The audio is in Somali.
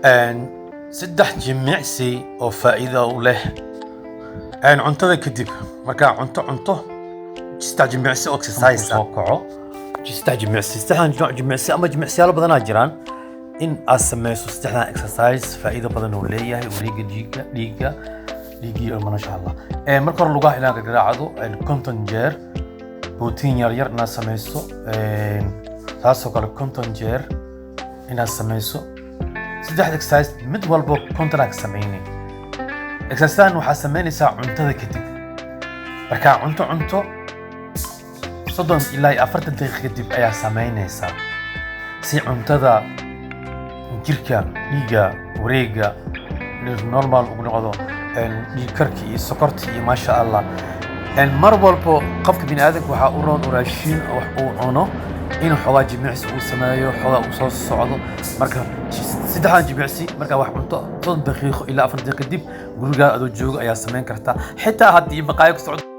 saddex jimicsi oo faa'iido u leh cuntada kadib markaa cunto saddex jimicsi oo exercise soo kaco saddex jimicsi ama jimicsiyaal badanaa jiraan in aad samayso saddexdan exercise faa'iido badan uu leeyahay wareegga dhiigga masha Allah marka hore lugaha inaad garaacdo 50 jeer routine yar inaad samayso taasoo kale 50 jeer inaad samayso saddex exercise mid walba contract sameeyni exercise waxaa sameynaysaa cuntada kadib markaa cunto 30 ilaa 40 daqiiqo kadib ayaa sameynaysaa si cuntada jirka dhiigga wareegga normal ugu noqdo dhiig karka iyo sokorta iyo masha Allah mar walba qofka bini'aadamka waxaa u roon raashin wax uu cuno inuu xogaa jimicsi uu sameeyo xogaa uu soo socdo marka saddexdan jimicsi marka wax cunto 30 daqiiqo ilaa 40 daqiiqo kadib guriga adoo jooga ayaa sameyn kartaa xitaa haddii maqaayo ku socdo